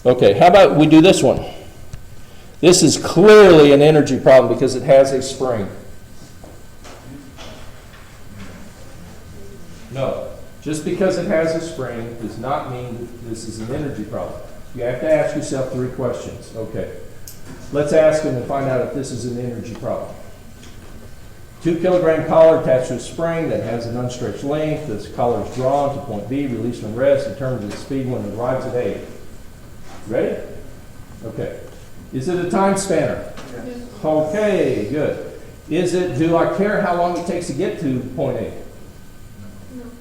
Okay, how about we do this one? This is clearly an energy problem because it has a spring. No, just because it has a spring does not mean that this is an energy problem. You have to ask yourself 3 questions. Okay, let's ask them and find out if this is an energy problem. 2 kilogram collar attached to a spring that has an unstretched length. This collar is drawn to point B, released when rest, determines its speed when it arrives at A. Ready? Okay. Is it a time spanner? Yes. Okay, good. Is it, do I care how long it takes to get to point A?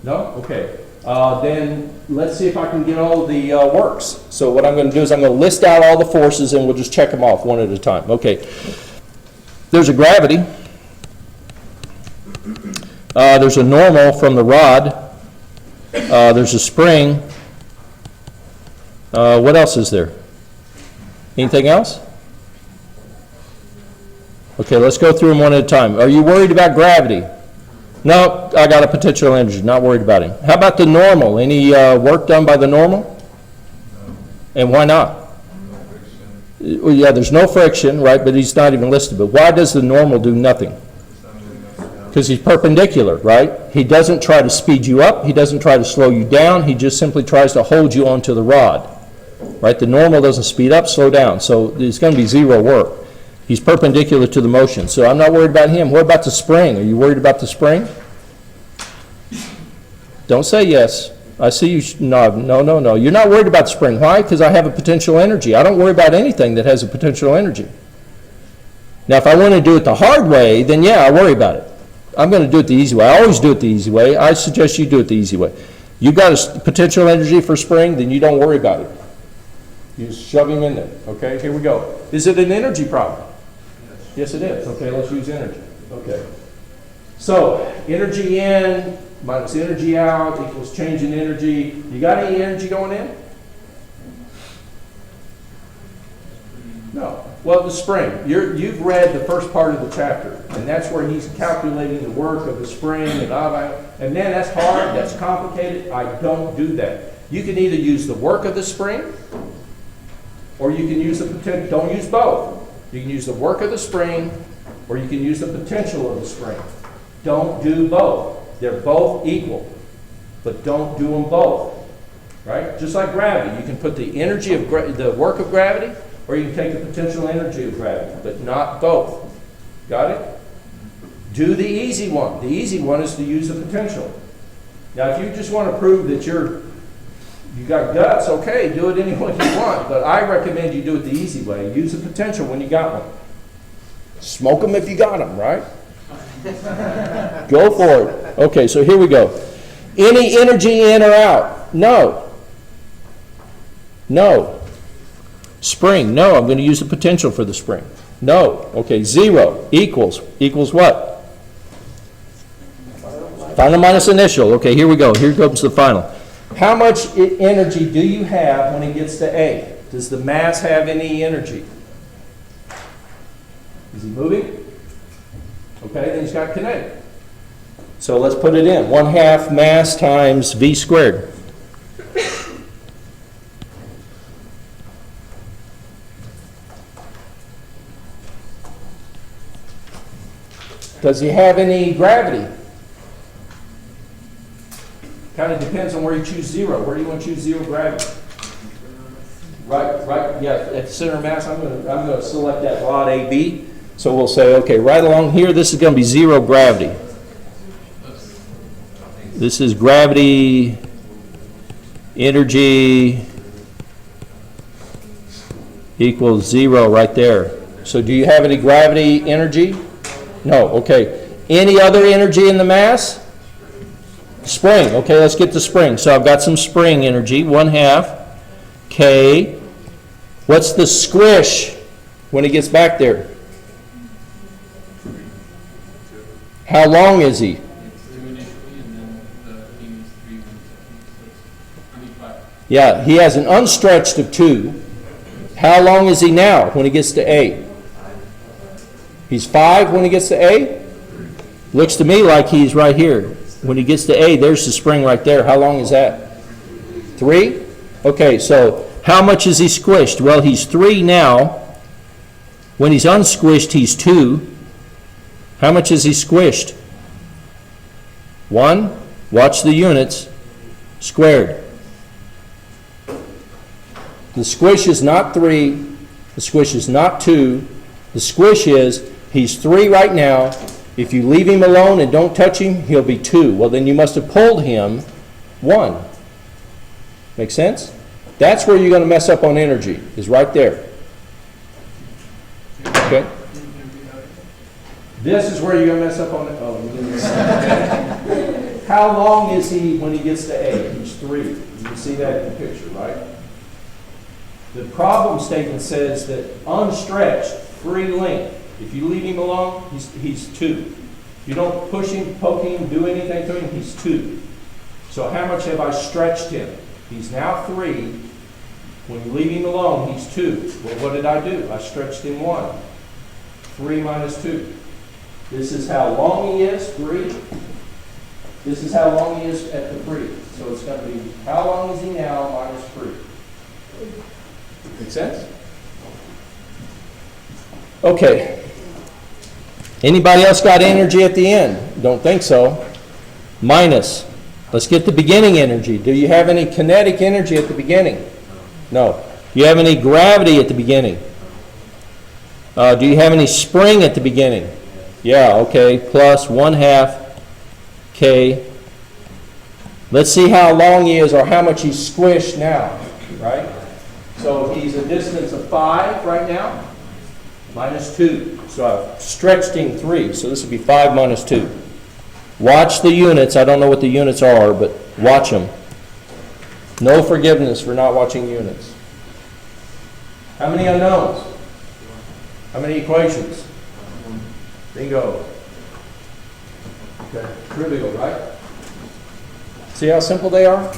No? Okay. Then let's see if I can get all the works. So what I'm going to do is I'm going to list out all the forces and we'll just check them off one at a time. Okay. There's a gravity. There's a normal from the rod. There's a spring. What else is there? Anything else? Okay, let's go through them one at a time. Are you worried about gravity? No, I got a potential energy, not worried about him. How about the normal? Any work done by the normal? No. And why not? No, well, yeah, there's no friction, right, but he's not even listed. But why does the normal do nothing? Because he's perpendicular, right? He doesn't try to speed you up. He doesn't try to slow you down. He just simply tries to hold you onto the rod, right? The normal doesn't speed up, slow down. So it's going to be 0 work. He's perpendicular to the motion. So I'm not worried about him. What about the spring? Are you worried about the spring? Don't say yes. I see you nod. No. You're not worried about the spring. Why? Because I have a potential energy. I don't worry about anything that has a potential energy. Now, if I want to do it the hard way, then yeah, I worry about it. I'm going to do it the easy way. I always do it the easy way. I suggest you do it the easy way. You've got a potential energy for spring, then you don't worry about it. You just shove him in there. Okay, here we go. Is it an energy problem? Yes, it is. Okay, let's use energy. Okay. So, energy in minus energy out equals change in energy. You got any energy going in? No. Well, the spring. You've read the first part of the chapter, and that's where he's calculating the work of the spring, and all that. And man, that's hard, that's complicated. I don't do that. You can either use the work of the spring, or you can use the potential. Don't use both. You can use the work of the spring, or you can use the potential of the spring. Don't do both. They're both equal, but don't do them both. Right? Just like gravity, you can put the energy of the work of gravity, or you can take the potential energy of gravity, but not both. Got it? Do the easy one. The easy one is to use the potential. Now, if you just want to prove that you got guts, okay, do it any way you want, but I recommend you do it the easy way. Use the potential when you got one. Smoke them if you got them, right? Go for it. Okay, so here we go. Any energy in or out? No. No. Spring? No, I'm going to use the potential for the spring. No. Okay, 0 equals what? Final minus initial. Okay, here we go. Here comes the final. How much energy do you have when it gets to A? Does the mass have any energy? Is he moving? Okay, then he's got kinetic. So let's put it in. 1/2 mass times v squared. Does he have any gravity? Kind of depends on where you choose 0. Where do you want to choose 0 gravity? Right, yeah, at the center of mass, I'm going to select that rod AB. So we'll say, okay, right along here, this is going to be 0 gravity. This is gravity, energy equals 0 right there. So do you have any gravity energy? No, okay. Any other energy in the mass? Spring. Okay, let's get the spring. So I've got some spring energy, 1/2 K. What's the squish when it gets back there? How long is he? Yeah, he has an unstretched of 2. How long is he now when he gets to A? He's 5 when he gets to A? Looks to me like he's right here. When he gets to A, there's the spring right there. How long is that? 3? Okay, so How much is he squished? Well, he's 3 now. When he's unsquished, he's 2. How much is he squished? 1. Watch the units. Squared. The squish is not 3. The squish is not 2. The squish is, he's 3 right now. If you leave him alone and don't touch him, he'll be 2. Well, then you must have pulled him 1. Make sense? That's where you're going to mess up on energy, is right there. Okay? This is where you're going to mess up on it. Oh, how long is he when he gets to A? He's 3. You can see that in the picture, right? The problem statement says that unstretched, free length. If you leave him alone, he's 2. If you don't push him, poke him, do anything to him, he's 2. So how much have I stretched him? He's now 3. When you leave him alone, he's 2. Well, what did I do? I stretched him 1. 3 minus 2. This is how long he is, 3. This is how long he is at the 3. So it's going to be, how long is he now minus 3? Make sense? Okay. Anybody else got energy at the end? Don't think so. Minus. Let's get the beginning energy. Do you have any kinetic energy at the beginning? No. Do you have any gravity at the beginning? Do you have any spring at the beginning? Yeah, okay. Plus 1/2 K. Let's see how long he is or how much he's squished now, right? So he's a distance of 5 right now, minus 2. So I've stretched him 3, so this would be 5 minus 2. Watch the units. I don't know what the units are, but watch them. No forgiveness for not watching units. How many unknowns? How many equations? Bingo. Okay, trivial, right? See how simple they are?